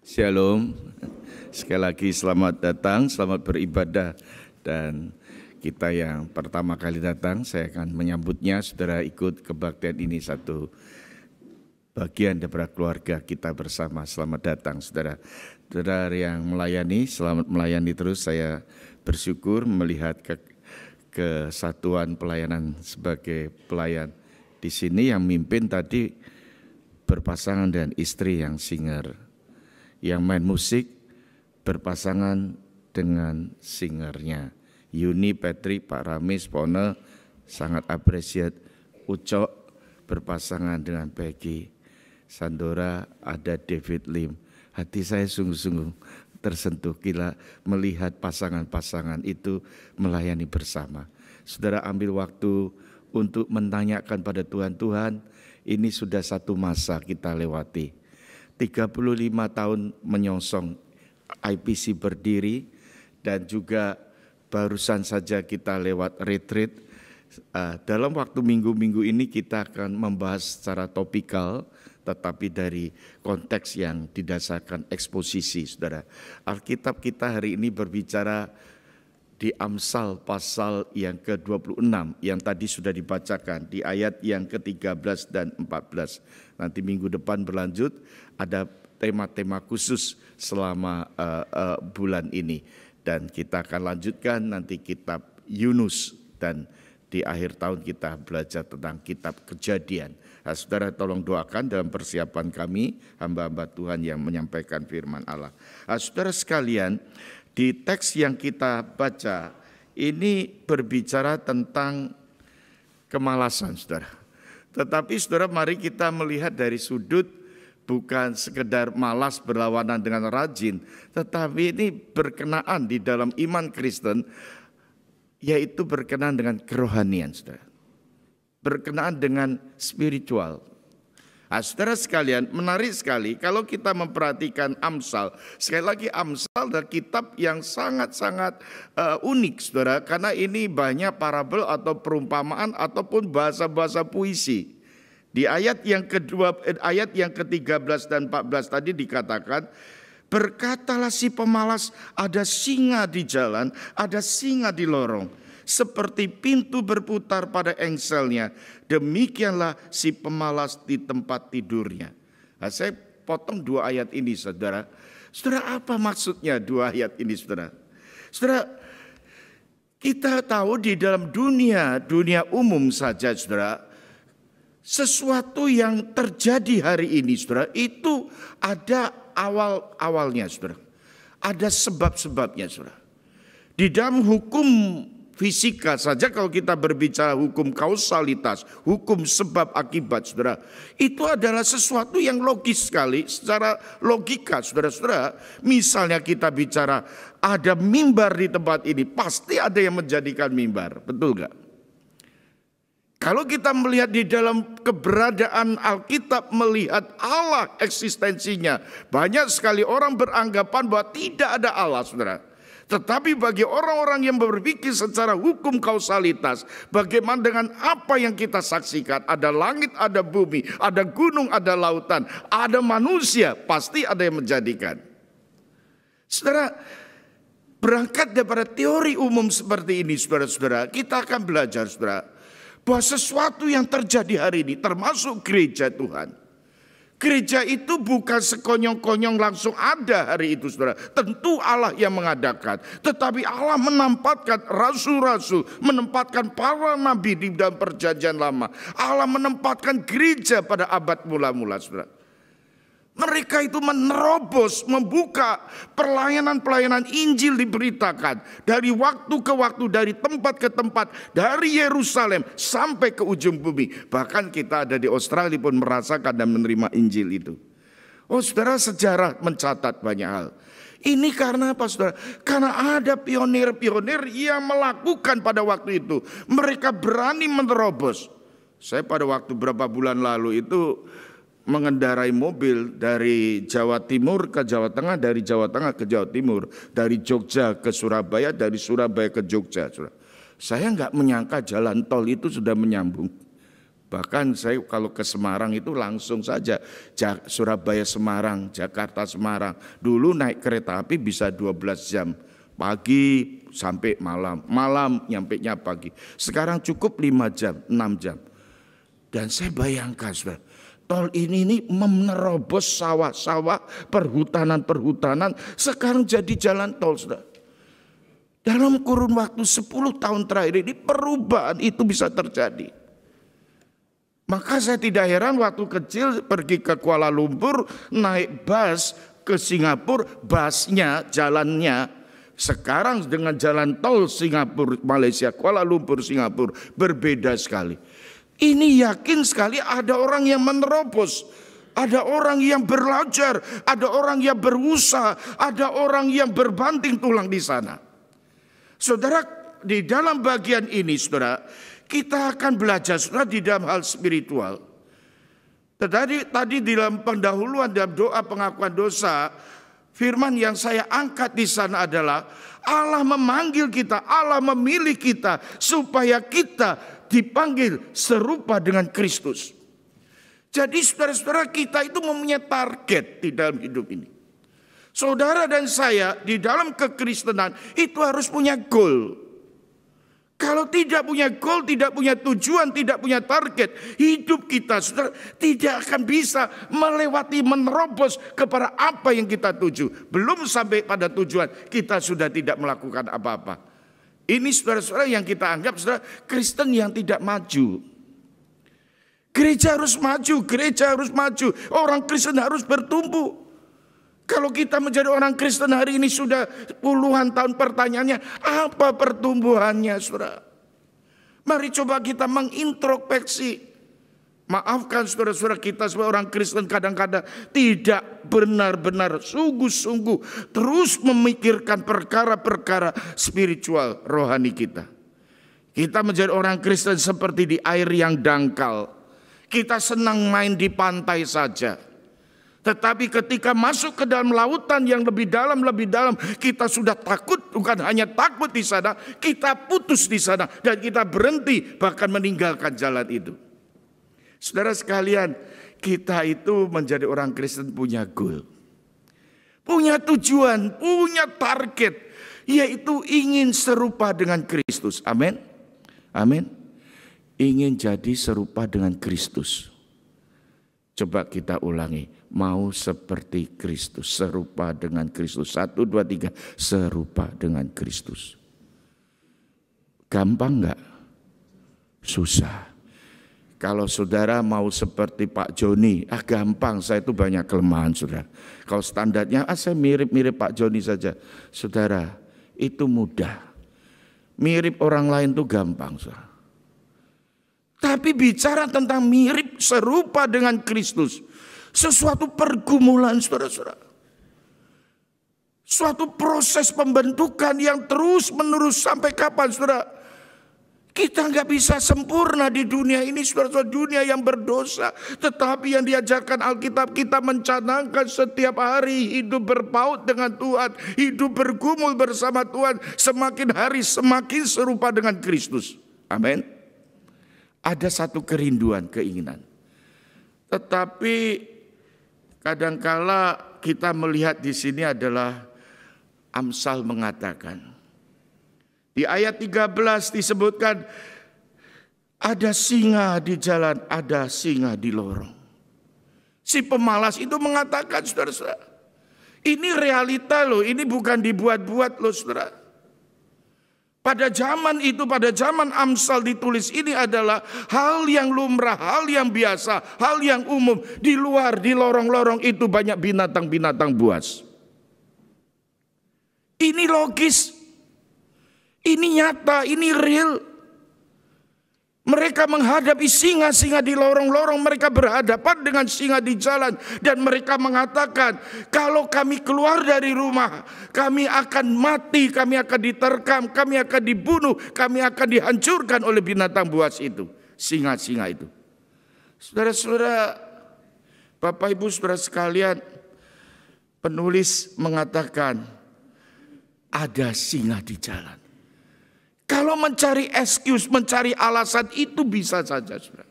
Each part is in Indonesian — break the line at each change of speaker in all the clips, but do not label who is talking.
Shalom, sekali lagi selamat datang, selamat beribadah. Dan kita yang pertama kali datang, saya akan menyambutnya. Saudara ikut kebaktian ini satu bagian daripada keluarga kita bersama. Selamat datang saudara. Saudara yang melayani, selamat melayani terus. Saya bersyukur melihat kesatuan pelayanan sebagai pelayan di sini. Yang mimpin tadi berpasangan dengan istri yang singer. Yang main musik berpasangan dengan singernya. Yuni, Petri, Pak Ramis, Pone, sangat apresiat. Ucok berpasangan dengan Peggy. Sandora, ada David Lim. Hati saya sungguh-sungguh tersentuh gila melihat pasangan-pasangan itu melayani bersama. Saudara ambil waktu untuk menanyakan pada Tuhan, ini sudah satu masa kita lewati. 35 tahun menyongsong IPC berdiri dan juga barusan saja kita lewat retreat. Dalam waktu minggu-minggu ini kita akan membahas secara topikal tetapi dari konteks yang didasarkan eksposisi, saudara. Alkitab kita hari ini berbicara di Amsal pasal yang ke-26 yang tadi sudah dibacakan di ayat yang ke-13 dan 14. Nanti minggu depan berlanjut ada tema-tema khusus selama bulan ini. Dan kita akan lanjutkan nanti kitab Yunus dan di akhir tahun kita belajar tentang kitab Kejadian. Nah, saudara tolong doakan dalam persiapan kami, hamba-hamba Tuhan yang menyampaikan firman Allah. Nah, saudara sekalian, di teks yang kita baca ini berbicara tentang kemalasan, saudara. Tetapi saudara mari kita melihat dari sudut bukan sekedar malas berlawanan dengan rajin, tetapi ini berkenaan di dalam iman Kristen, yaitu berkenaan dengan kerohanian, saudara. Berkenaan dengan spiritual. Nah, saudara sekalian, menarik sekali kalau kita memperhatikan Amsal. Sekali lagi Amsal adalah kitab yang sangat-sangat unik, saudara. Karena ini banyak parabel atau perumpamaan ataupun bahasa-bahasa puisi. Di ayat yang ke-13 dan 14 tadi dikatakan, berkatalah si pemalas, ada singa di jalan, ada singa di lorong. Seperti pintu berputar pada engselnya, demikianlah si pemalas di tempat tidurnya. Nah, saya potong dua ayat ini, saudara. Saudara, apa maksudnya dua ayat ini, saudara? Saudara, kita tahu di dalam dunia umum saja, saudara, sesuatu yang terjadi hari ini, saudara, itu ada awalnya, saudara. Ada sebab-sebabnya, saudara. Di dalam hukum fisika saja kalau kita berbicara hukum kausalitas, hukum sebab akibat, saudara, itu adalah sesuatu yang logis sekali secara logika, saudara-saudara. Misalnya kita bicara ada mimbar di tempat ini, pasti ada yang menjadikan mimbar, betul gak? Kalau kita melihat di dalam keberadaan Alkitab, melihat Allah eksistensinya, banyak sekali orang beranggapan bahwa tidak ada Allah, saudara. Tetapi bagi orang-orang yang berpikir secara hukum kausalitas, bagaimana dengan apa yang kita saksikan? Ada langit, ada bumi, ada gunung, ada lautan, ada manusia, pasti ada yang menjadikan. Saudara, berangkat daripada teori umum seperti ini, saudara-saudara, kita akan belajar, saudara, bahwa sesuatu yang terjadi hari ini, termasuk gereja Tuhan. Gereja itu bukan sekonyong-konyong langsung ada hari itu, saudara. Tentu Allah yang mengadakan. Tetapi Allah menempatkan rasul-rasul, menempatkan para nabi di dalam perjanjian lama. Allah menempatkan gereja pada abad mula-mula, saudara. Mereka itu menerobos, membuka pelayanan-pelayanan Injil diberitakan. Dari waktu ke waktu, dari tempat ke tempat, dari Yerusalem sampai ke ujung bumi. Bahkan kita ada di Australia pun merasakan dan menerima Injil itu. Oh saudara, sejarah mencatat banyak hal. Ini karena apa, saudara? Karena ada pionir-pionir yang melakukan pada waktu itu. Mereka berani menerobos. Saya pada waktu berapa bulan lalu itu mengendarai mobil dari Jawa Timur ke Jawa Tengah, dari Jawa Tengah ke Jawa Timur, dari Jogja ke Surabaya, dari Surabaya ke Jogja. Saya nggak menyangka jalan tol itu sudah menyambung. Bahkan saya kalau ke Semarang itu langsung saja Surabaya Semarang, Jakarta Semarang. Dulu naik kereta api bisa 12 jam. Pagi sampai malam, malam nyampenya pagi. Sekarang cukup 5 jam, 6 jam. Dan saya bayangkan saudara, tol ini menerobos sawah-sawah, perhutanan-perhutanan, sekarang jadi jalan tol saudara. Dalam kurun waktu 10 tahun terakhir ini perubahan itu bisa terjadi. Maka saya tidak heran waktu kecil pergi ke Kuala Lumpur naik bus ke Singapura, busnya, jalannya sekarang dengan jalan tol Singapura, Malaysia, Kuala Lumpur, Singapura berbeda sekali. Ini yakin sekali ada orang yang menerobos, ada orang yang belajar, ada orang yang berusaha, ada orang yang berbanting tulang di sana. Saudara, di dalam bagian ini saudara, kita akan belajar saudara di dalam hal spiritual. Tadi di dalam pendahuluan dalam doa pengakuan dosa, firman yang saya angkat di sana adalah Allah memanggil kita, Allah memilih kita supaya kita dipanggil serupa dengan Kristus. Jadi saudara-saudara, kita itu mempunyai target di dalam hidup ini. Saudara dan saya di dalam kekristenan itu harus punya goal. Kalau tidak punya goal, tidak punya tujuan, tidak punya target, hidup kita saudara tidak akan bisa melewati, menerobos kepada apa yang kita tuju. Belum sampai pada tujuan, kita sudah tidak melakukan apa-apa. Ini saudara-saudara yang kita anggap saudara Kristen yang tidak maju. Gereja harus maju, gereja harus maju. Orang Kristen harus bertumbuh. Kalau kita menjadi orang Kristen hari ini sudah puluhan tahun, pertanyaannya apa pertumbuhannya saudara? Mari coba kita mengintrospeksi. Maafkan saudara-saudara, kita sebagai orang Kristen kadang-kadang tidak benar-benar sungguh-sungguh terus memikirkan perkara-perkara spiritual rohani kita. Kita menjadi orang Kristen seperti di air yang dangkal. Kita senang main di pantai saja. Tetapi ketika masuk ke dalam lautan yang lebih dalam, kita sudah takut, bukan hanya takut di sana, kita putus di sana dan kita berhenti bahkan meninggalkan jalan itu. Saudara sekalian, kita itu menjadi orang Kristen punya goal, punya tujuan, punya target, yaitu ingin serupa dengan Kristus. Amin. Amin. Ingin jadi serupa dengan Kristus. Coba kita ulangi, mau seperti Kristus, serupa dengan Kristus. 1, 2, 3, serupa dengan Kristus. Gampang enggak? Susah. Kalau saudara mau seperti Pak Joni, gampang, saya itu banyak kelemahan saudara. Kalau standarnya, saya mirip-mirip Pak Joni saja. Saudara, itu mudah. Mirip orang lain itu gampang saudara. Tapi bicara tentang mirip serupa dengan Kristus, sesuatu pergumulan saudara-saudara. Suatu proses pembentukan yang terus menerus sampai kapan saudara? Kita nggak bisa sempurna di dunia ini saudara-saudara, dunia yang berdosa. Tetapi yang diajarkan Alkitab, kita mencanangkan setiap hari hidup berpaut dengan Tuhan, hidup bergumul bersama Tuhan, semakin hari semakin serupa dengan Kristus. Amin. Ada satu kerinduan, keinginan. Tetapi kadangkala kita melihat di sini adalah Amsal mengatakan. Di ayat 13 disebutkan ada singa di jalan, ada singa di lorong. Si pemalas itu mengatakan saudara-saudara, ini realita loh, ini bukan dibuat-buat loh saudara. Pada zaman itu, pada zaman Amsal ditulis ini adalah hal yang lumrah, hal yang biasa, hal yang umum. Di luar, di lorong-lorong itu banyak binatang-binatang buas. Ini logis, ini nyata, ini real. Mereka menghadapi singa-singa di lorong-lorong, mereka berhadapan dengan singa di jalan. Dan mereka mengatakan, kalau kami keluar dari rumah, kami akan mati, kami akan diterkam, kami akan dibunuh, kami akan dihancurkan oleh binatang buas itu. Singa-singa itu. Saudara-saudara, Bapak Ibu saudara sekalian, penulis mengatakan, ada singa di jalan. Kalau mencari excuse, mencari alasan itu bisa saja saudara.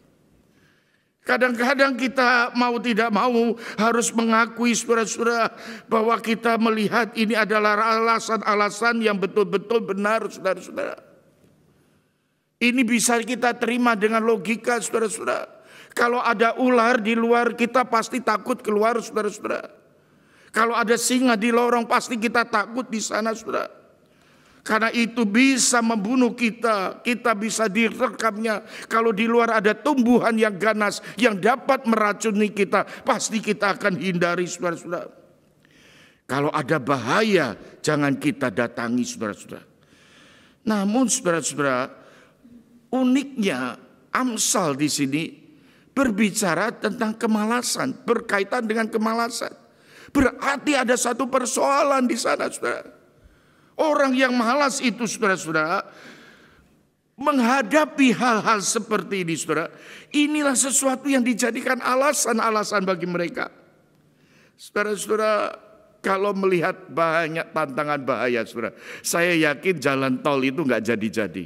Kadang-kadang kita mau tidak mau harus mengakui saudara-saudara bahwa kita melihat ini adalah alasan-alasan yang betul-betul benar saudara-saudara. Ini bisa kita terima dengan logika saudara-saudara. Kalau ada ular di luar kita pasti takut keluar saudara-saudara. Kalau ada singa di lorong pasti kita takut di sana saudara. Karena itu bisa membunuh kita, kita bisa direkamnya. Kalau di luar ada tumbuhan yang ganas yang dapat meracuni kita, pasti kita akan hindari saudara-saudara. Kalau ada bahaya, jangan kita datangi saudara-saudara. Namun saudara-saudara, uniknya Amsal di sini berbicara tentang kemalasan, berkaitan dengan kemalasan. Berarti ada satu persoalan di sana saudara. Orang yang malas itu saudara-saudara menghadapi hal-hal seperti ini saudara. Inilah sesuatu yang dijadikan alasan-alasan bagi mereka. Saudara-saudara, kalau melihat banyak tantangan bahaya saudara, saya yakin jalan tol itu nggak jadi-jadi.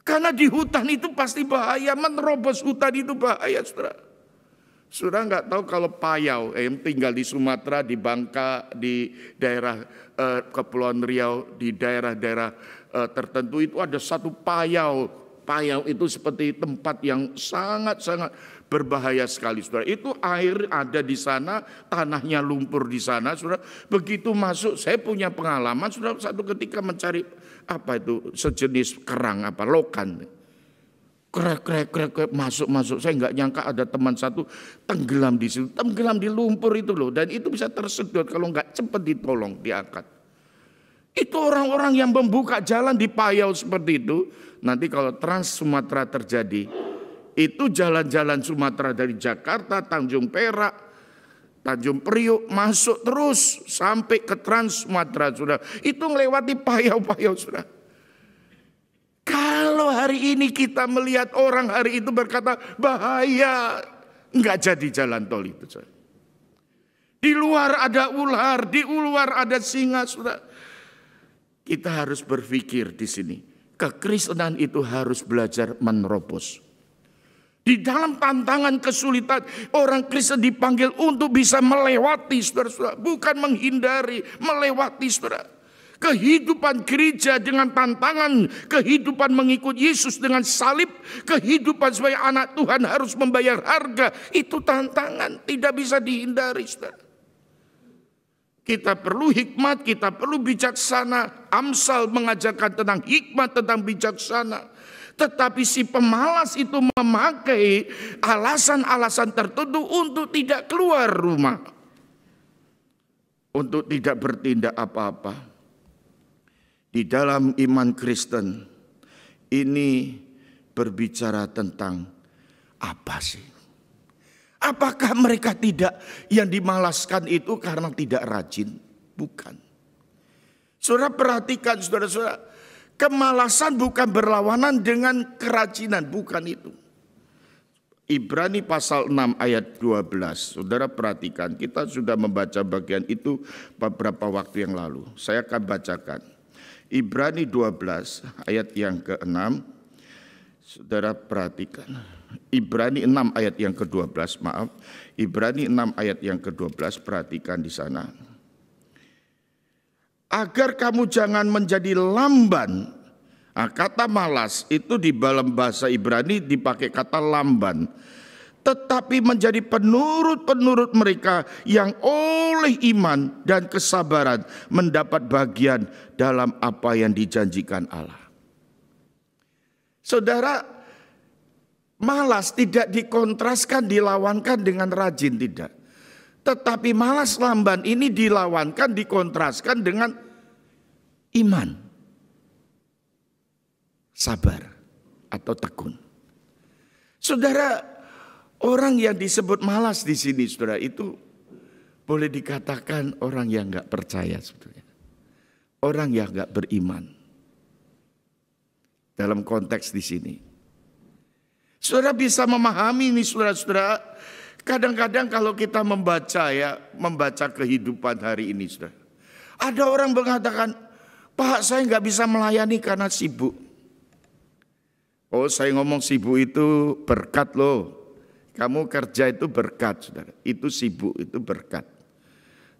Karena di hutan itu pasti bahaya, menerobos hutan itu bahaya saudara. Saudara nggak tahu kalau payau yang tinggal di Sumatera, di Bangka, di daerah Kepulauan Riau, di daerah-daerah tertentu itu ada satu payau. Payau itu seperti tempat yang sangat-sangat berbahaya sekali, saudara. Itu air ada di sana, tanahnya lumpur di sana, saudara. Begitu masuk, saya punya pengalaman, saudara, satu ketika mencari apa itu sejenis kerang, apa lokan. Krek, masuk. Saya nggak nyangka ada teman satu tenggelam di situ, tenggelam di lumpur itu loh. Dan itu bisa tersedot kalau nggak cepat ditolong, diangkat. Itu orang-orang yang membuka jalan di payau seperti itu. Nanti kalau Trans Sumatera terjadi, itu jalan-jalan Sumatera dari Jakarta, Tanjung Perak, Tanjung Priok masuk terus sampai ke Trans Sumatera, saudara. Itu melewati payau-payau, saudara. Kalau hari ini kita melihat orang hari itu berkata bahaya, nggak jadi jalan tol itu. Saudara. Di luar ada ular, di luar ada singa, saudara. Kita harus berpikir di sini, kekristenan itu harus belajar menerobos. Di dalam tantangan kesulitan, orang Kristen dipanggil untuk bisa melewati, saudara-saudara, bukan menghindari, melewati, saudara. Kehidupan gereja dengan tantangan, kehidupan mengikut Yesus dengan salib, kehidupan sebagai anak Tuhan harus membayar harga. Itu tantangan, tidak bisa dihindari, saudara. Kita perlu hikmat, kita perlu bijaksana. Amsal mengajarkan tentang hikmat, tentang bijaksana. Tetapi si pemalas itu memakai alasan-alasan tertentu untuk tidak keluar rumah. Untuk tidak bertindak apa-apa. Di dalam iman Kristen ini berbicara tentang apa sih? Apakah mereka tidak yang dimalaskan itu karena tidak rajin? Bukan. Saudara perhatikan saudara-saudara, kemalasan bukan berlawanan dengan kerajinan, bukan itu. Ibrani pasal 6 ayat 12. Saudara perhatikan, kita sudah membaca bagian itu beberapa waktu yang lalu. Saya akan bacakan. Ibrani 12 ayat yang ke-6. Saudara perhatikan. Ibrani 6 ayat yang ke-12, maaf. Ibrani 6 ayat yang ke-12, perhatikan di sana. Agar kamu jangan menjadi lamban. Nah, kata malas itu di dalam bahasa Ibrani dipakai kata lamban. Tetapi menjadi penurut-penurut mereka yang oleh iman dan kesabaran mendapat bagian dalam apa yang dijanjikan Allah. Saudara, malas tidak dikontraskan, dilawankan dengan rajin, tidak. Tetapi malas lamban ini dilawankan, dikontraskan dengan iman, sabar atau tekun. Saudara, orang yang disebut malas di sini, saudara, itu boleh dikatakan orang yang nggak percaya sebetulnya, orang yang nggak beriman. Dalam konteks di sini, saudara bisa memahami ini, saudara-saudara. Kadang-kadang kalau kita membaca kehidupan hari ini, saudara, ada orang mengatakan, Pak, saya nggak bisa melayani karena sibuk. Oh, saya ngomong sibuk itu berkat loh. Kamu kerja itu berkat, saudara. Itu sibuk, itu berkat.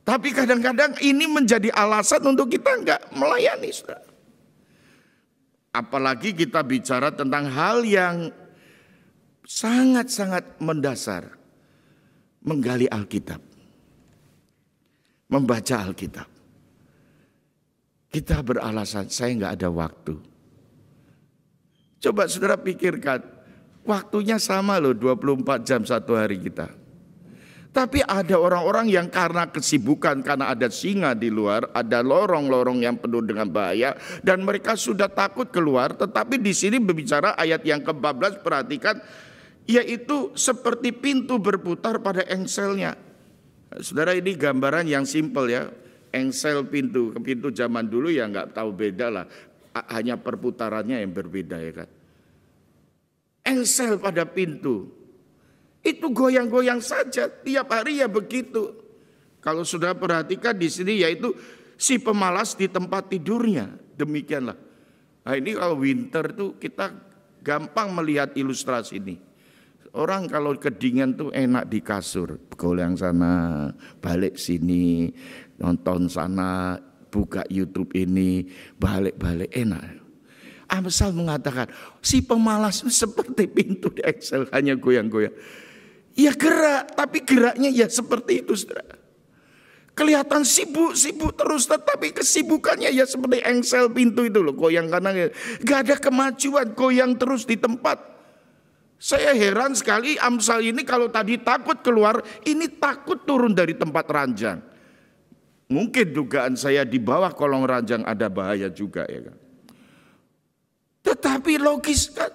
Tapi kadang-kadang ini menjadi alasan untuk kita enggak melayani, saudara. Apalagi kita bicara tentang hal yang sangat-sangat mendasar. Menggali Alkitab. Membaca Alkitab. Kita beralasan, saya enggak ada waktu. Coba saudara pikirkan, waktunya sama loh 24 jam satu hari kita. Tapi ada orang-orang yang karena kesibukan, karena ada singa di luar, ada lorong-lorong yang penuh dengan bahaya, dan mereka sudah takut keluar. Tetapi di sini berbicara ayat yang ke-14, perhatikan, yaitu seperti pintu berputar pada engselnya. Saudara, ini gambaran yang simpel ya. Engsel pintu, ke pintu zaman dulu ya nggak tahu beda lah. Hanya perputarannya yang berbeda ya kan. Engsel pada pintu. Itu goyang-goyang saja, tiap hari ya begitu. Kalau sudah perhatikan di sini yaitu si pemalas di tempat tidurnya, demikianlah. Nah ini kalau winter tuh kita gampang melihat ilustrasi ini. Orang kalau kedinginan tuh enak di kasur, goyang sana, balik sini, nonton sana, buka YouTube ini, balik-balik enak. Amsal mengatakan, si pemalas seperti pintu di Excel, hanya goyang-goyang. Ya gerak, tapi geraknya ya seperti itu, saudara. Kelihatan sibuk terus, tetapi kesibukannya ya seperti engsel pintu itu loh, goyang kanan. Gak ada kemajuan, goyang terus di tempat. Saya heran sekali Amsal ini kalau tadi takut keluar, ini takut turun dari tempat ranjang. Mungkin dugaan saya di bawah kolong ranjang ada bahaya juga ya kan. Tetapi logis kan?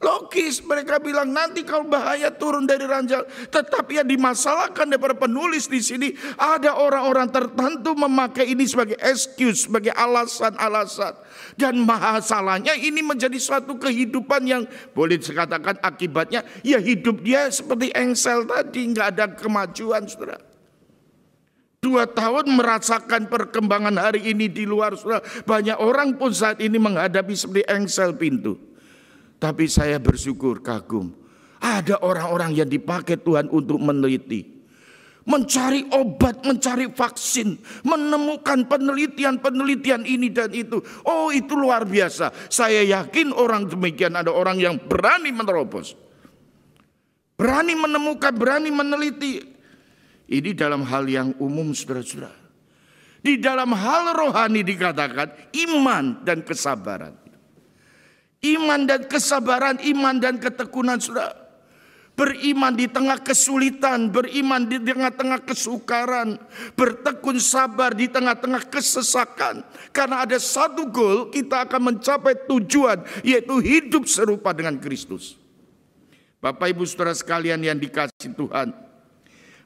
Logis, mereka bilang nanti kalau bahaya turun dari ranjang. Tetapi yang dimasalahkan daripada penulis di sini, ada orang-orang tertentu memakai ini sebagai excuse, sebagai alasan-alasan. Dan masalahnya ini menjadi suatu kehidupan yang boleh dikatakan akibatnya, ya hidup dia seperti engsel tadi, nggak ada kemajuan, saudara. 2 tahun merasakan perkembangan hari ini di luar, saudara. Banyak orang pun saat ini menghadapi seperti engsel pintu. Tapi saya bersyukur, kagum. Ada orang-orang yang dipakai Tuhan untuk meneliti. Mencari obat, mencari vaksin. Menemukan penelitian-penelitian ini dan itu. Oh itu luar biasa. Saya yakin orang demikian ada orang yang berani menerobos. Berani menemukan, berani meneliti. Ini dalam hal yang umum saudara-saudara. Di dalam hal rohani dikatakan iman dan kesabaran. Iman dan kesabaran, iman dan ketekunan saudara. Beriman di tengah kesulitan, beriman di tengah-tengah kesukaran. Bertekun sabar di tengah-tengah kesesakan. Karena ada satu goal, kita akan mencapai tujuan, yaitu hidup serupa dengan Kristus. Bapak Ibu saudara sekalian yang dikasihi Tuhan,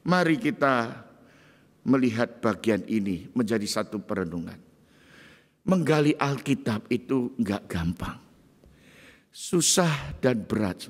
mari kita melihat bagian ini menjadi satu perenungan. Menggali Alkitab itu enggak gampang. Susah dan berat.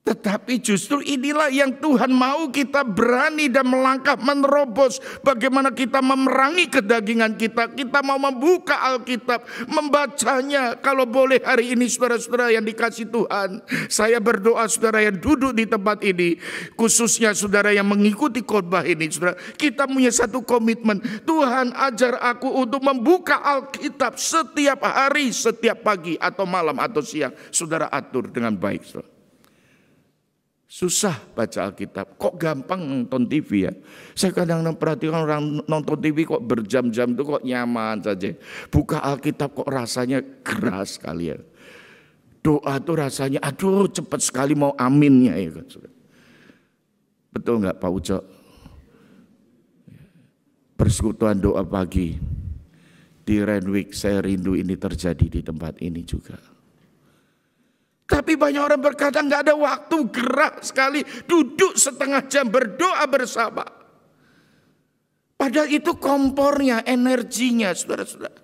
Tetapi justru inilah yang Tuhan mau kita berani dan melangkah menerobos. Bagaimana kita memerangi kedagingan kita. Kita mau membuka Alkitab, membacanya. Kalau boleh hari ini saudara-saudara yang dikasih Tuhan. Saya berdoa saudara yang duduk di tempat ini. Khususnya saudara yang mengikuti khotbah ini. Saudara, kita punya satu komitmen. Tuhan ajar aku untuk membuka Alkitab setiap hari, setiap pagi atau malam atau siang. Saudara atur dengan baik saudara. Susah baca Alkitab, kok gampang nonton TV ya. Saya kadang-kadang perhatikan orang nonton TV kok berjam-jam itu kok nyaman saja. Buka Alkitab kok rasanya keras sekali ya. Doa tuh rasanya aduh cepat sekali mau aminnya ya. Betul nggak Pak Ucok? Persekutuan doa pagi di Renwick, saya rindu ini terjadi di tempat ini juga. Tapi banyak orang berkata nggak ada waktu, gerak sekali, duduk setengah jam berdoa bersama. Padahal itu kompornya, energinya, saudara-saudara.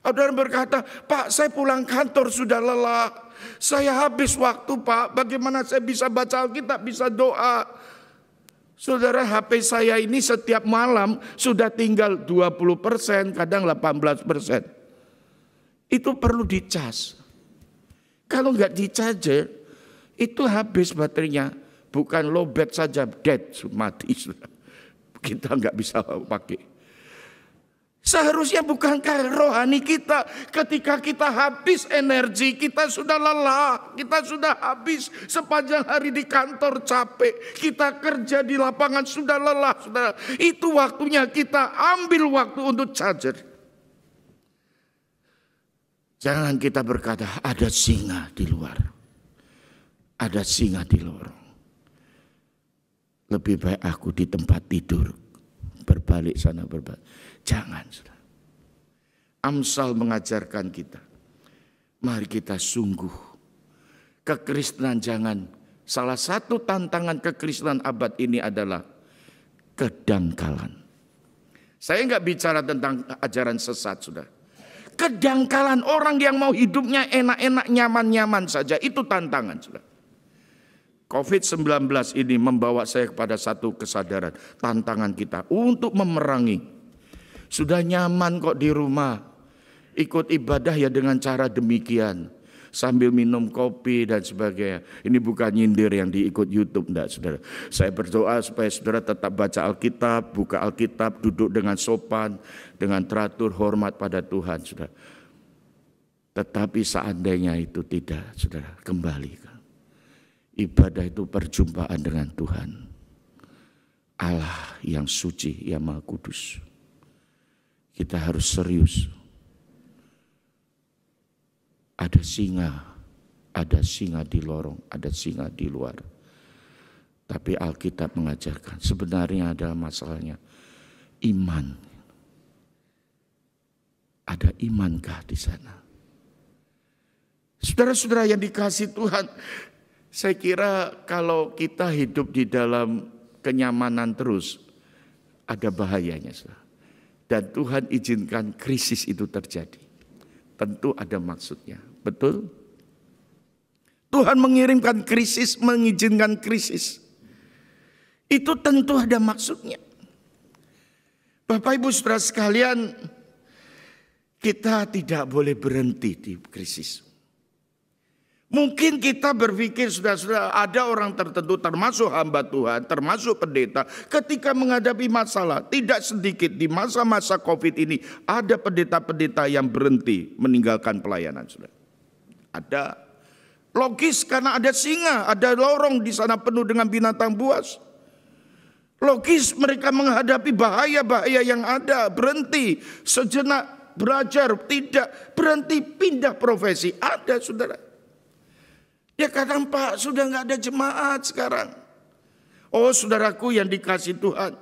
Ada orang berkata, Pak saya pulang kantor sudah lelah, saya habis waktu Pak, bagaimana saya bisa baca Alkitab, bisa doa. Saudara, HP saya ini setiap malam sudah tinggal 20%, kadang 18%. Itu perlu dicas. Kalau nggak di-charger, itu habis baterainya. Bukan lowbat saja, dead, mati sudah. Kita nggak bisa pakai. Seharusnya bukankah rohani kita ketika kita habis energi, kita sudah lelah, kita sudah habis sepanjang hari di kantor capek, kita kerja di lapangan sudah lelah, saudara. Itu waktunya kita ambil waktu untuk charger. Jangan kita berkata ada singa di luar, ada singa di lorong. Lebih baik aku di tempat tidur, berbalik sana berbalik. Jangan, saudara. Amsal mengajarkan kita, mari kita sungguh. Kekristenan jangan, salah satu tantangan kekristenan abad ini adalah kedangkalan. Saya enggak bicara tentang ajaran sesat, saudara. Kedangkalan orang yang mau hidupnya enak-enak, nyaman-nyaman saja, itu tantangan, saudara. COVID-19 ini membawa saya kepada satu kesadaran, tantangan kita untuk memerangi. Sudah nyaman kok di rumah, ikut ibadah ya dengan cara demikian, sambil minum kopi dan sebagainya. Ini bukan nyindir yang diikut YouTube, enggak, saudara. Saya berdoa supaya saudara tetap baca Alkitab, buka Alkitab, duduk dengan sopan, dengan teratur, hormat pada Tuhan, saudara. Tetapi seandainya itu tidak, saudara, kembali. Ibadah itu perjumpaan dengan Tuhan, Allah yang suci, yang maha kudus. Kita harus serius. Ada singa di lorong, ada singa di luar. Tapi Alkitab mengajarkan sebenarnya adalah masalahnya iman. Ada imankah di sana? Saudara-saudara yang dikasihi Tuhan, saya kira kalau kita hidup di dalam kenyamanan terus, ada bahayanya. Dan Tuhan izinkan krisis itu terjadi. Tentu ada maksudnya, betul? Tuhan mengirimkan krisis, mengizinkan krisis. Itu tentu ada maksudnya. Bapak Ibu saudara sekalian, kita tidak boleh berhenti di krisis. Mungkin kita berpikir sudah ada orang tertentu termasuk hamba Tuhan, termasuk pendeta, ketika menghadapi masalah, tidak sedikit di masa-masa COVID ini ada pendeta-pendeta yang berhenti meninggalkan pelayanan. Sudah ada, logis karena ada singa, ada lorong di sana penuh dengan binatang buas. Logis mereka menghadapi bahaya-bahaya yang ada, berhenti sejenak belajar, tidak berhenti pindah profesi, ada saudara. Ya kadang Pak sudah nggak ada jemaat sekarang. Oh saudaraku yang dikasih Tuhan,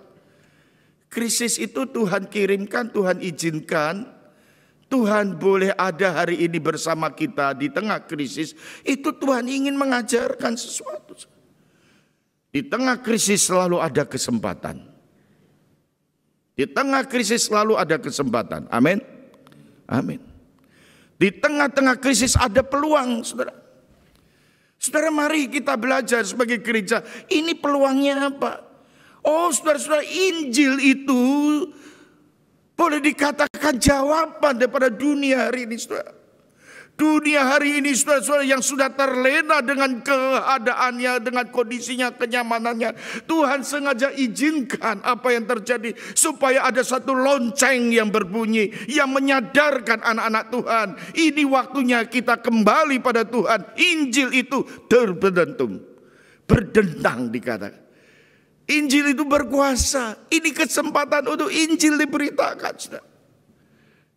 krisis itu Tuhan kirimkan, Tuhan izinkan. Tuhan boleh ada hari ini bersama kita di tengah krisis. Itu Tuhan ingin mengajarkan sesuatu. Di tengah krisis selalu ada kesempatan. Di tengah krisis selalu ada kesempatan. Amin. Amin. Di tengah-tengah krisis ada peluang, saudara. Saudara, mari kita belajar sebagai gereja. Ini peluangnya apa? Oh saudara-saudara, Injil itu boleh dikatakan jawaban daripada dunia hari ini, saudara. Dunia hari ini, saudara-saudara, yang sudah terlena dengan keadaannya, dengan kondisinya, kenyamanannya. Tuhan sengaja izinkan apa yang terjadi supaya ada satu lonceng yang berbunyi, yang menyadarkan anak-anak Tuhan. Ini waktunya kita kembali pada Tuhan. Injil itu terbentum, berdentang dikatakan. Injil itu berkuasa. Ini kesempatan untuk Injil diberitakan, saudara.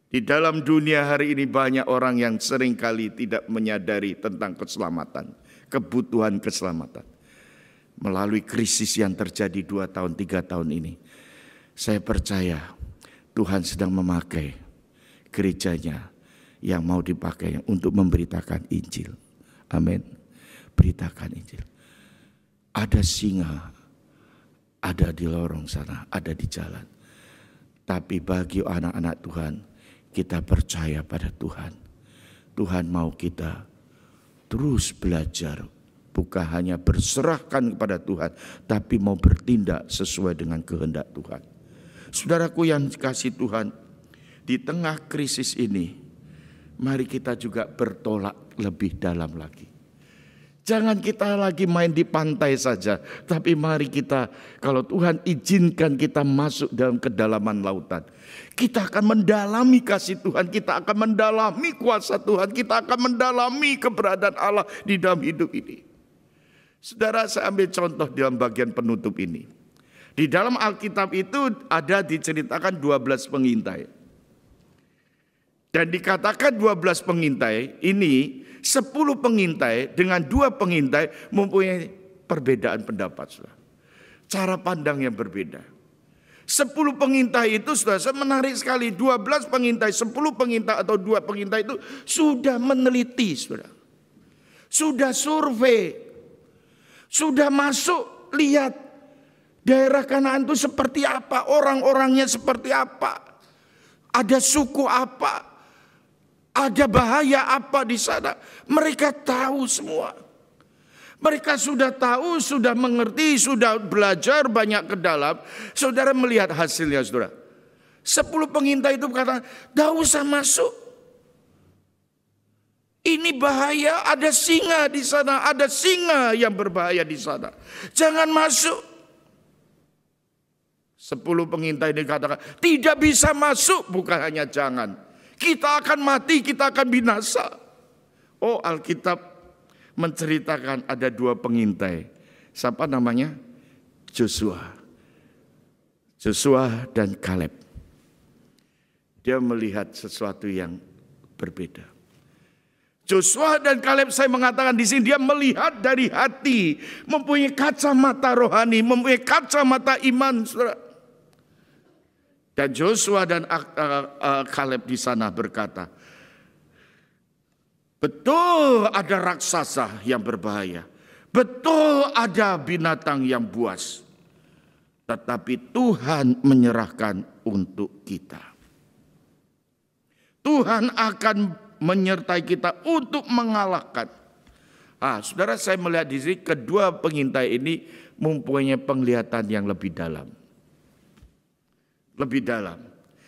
Di dalam dunia hari ini banyak orang yang seringkali tidak menyadari tentang keselamatan, kebutuhan keselamatan. Melalui krisis yang terjadi 2 tahun, 3 tahun ini, saya percaya Tuhan sedang memakai gerejanya yang mau dipakai untuk memberitakan Injil. Amin. Beritakan Injil. Ada singa, ada di lorong sana, ada di jalan. Tapi bagi anak-anak Tuhan, kita percaya pada Tuhan. Tuhan mau kita terus belajar. Bukan hanya berserahkan kepada Tuhan, tapi mau bertindak sesuai dengan kehendak Tuhan. Saudaraku yang dikasihi Tuhan, di tengah krisis ini, mari kita juga bertolak lebih dalam lagi. Jangan kita lagi main di pantai saja, tapi mari kita, kalau Tuhan izinkan kita masuk dalam kedalaman lautan, kita akan mendalami kasih Tuhan, kita akan mendalami kuasa Tuhan, kita akan mendalami keberadaan Allah di dalam hidup ini. Saudara, saya ambil contoh dalam bagian penutup ini. Di dalam Alkitab itu ada diceritakan 12 pengintai. Dan dikatakan 12 pengintai ini, 10 pengintai dengan 2 pengintai mempunyai perbedaan pendapat. Saudara. Cara pandang yang berbeda. 10 pengintai itu saudara, menarik sekali. 12 pengintai, 10 pengintai atau 2 pengintai itu sudah meneliti. Saudara. Sudah survei. Sudah masuk lihat daerah Kanaan itu seperti apa. Orang-orangnya seperti apa. Ada suku apa. Ada bahaya apa di sana? Mereka tahu semua. Mereka sudah tahu, sudah mengerti, sudah belajar banyak ke dalam. Saudara melihat hasilnya, saudara. 10 pengintai itu berkata, "Tidak usah masuk. Ini bahaya, ada singa di sana, ada singa yang berbahaya di sana. Jangan masuk." 10 pengintai dikatakan, "Tidak bisa masuk." Bukan hanya jangan. Kita akan mati, kita akan binasa. Oh, Alkitab menceritakan ada 2 pengintai. Siapa namanya? Joshua. Joshua dan Kaleb. Dia melihat sesuatu yang berbeda. Joshua dan Kaleb, saya mengatakan di sini, dia melihat dari hati, mempunyai kacamata rohani, mempunyai kacamata iman, saudara. Dan Joshua dan Kaleb di sana berkata, betul ada raksasa yang berbahaya. Betul ada binatang yang buas. Tetapi Tuhan menyerahkan untuk kita. Tuhan akan menyertai kita untuk mengalahkan. Saudara, saya melihat di sini kedua pengintai ini mempunyai penglihatan yang lebih dalam. Lebih dalam.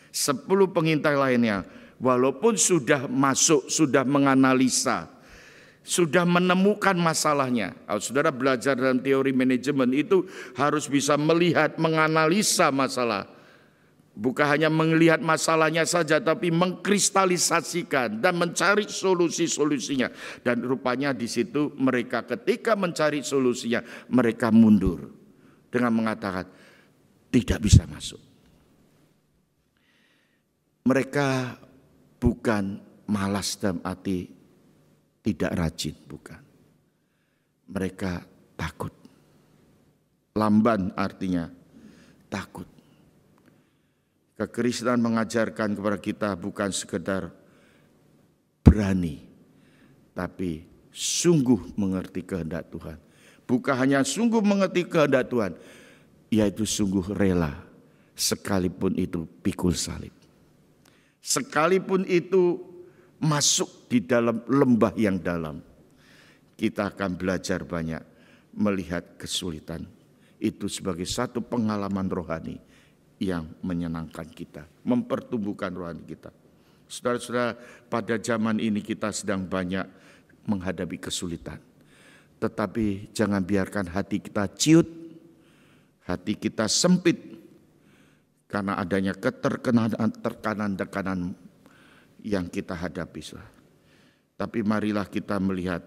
10 pengintai lainnya, walaupun sudah masuk, sudah menganalisa, sudah menemukan masalahnya. Saudara belajar dalam teori manajemen itu harus bisa melihat, menganalisa masalah. Bukan hanya melihat masalahnya saja, tapi mengkristalisasikan dan mencari solusi-solusinya. Dan rupanya di situ mereka ketika mencari solusinya, mereka mundur dengan mengatakan tidak bisa masuk. Mereka bukan malas dalam arti tidak rajin, bukan. Mereka takut. Lamban artinya takut. Kekristenan mengajarkan kepada kita bukan sekedar berani, tapi sungguh mengerti kehendak Tuhan. Bukan hanya sungguh mengerti kehendak Tuhan, yaitu sungguh rela, sekalipun itu pikul salib. Sekalipun itu masuk di dalam lembah yang dalam, kita akan belajar banyak melihat kesulitan. Itu sebagai satu pengalaman rohani yang menyenangkan kita, mempertumbuhkan rohani kita. Saudara-saudara, pada zaman ini kita sedang banyak menghadapi kesulitan. Tetapi jangan biarkan hati kita ciut, hati kita sempit, karena adanya tekanan yang kita hadapi. Tapi marilah kita melihat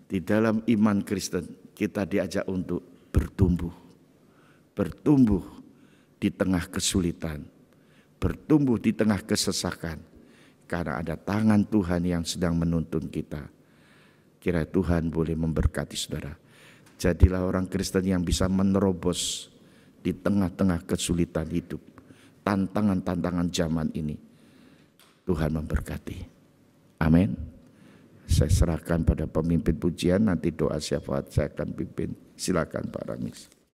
di dalam iman Kristen kita diajak untuk bertumbuh. Bertumbuh di tengah kesulitan. Bertumbuh di tengah kesesakan. Karena ada tangan Tuhan yang sedang menuntun kita. Kiranya Tuhan boleh memberkati saudara. Jadilah orang Kristen yang bisa menerobos di tengah-tengah kesulitan hidup, tantangan-tantangan zaman ini. Tuhan memberkati. Amin. Saya serahkan pada pemimpin pujian, nanti doa syafaat saya akan pimpin. Silakan Pak Ramis.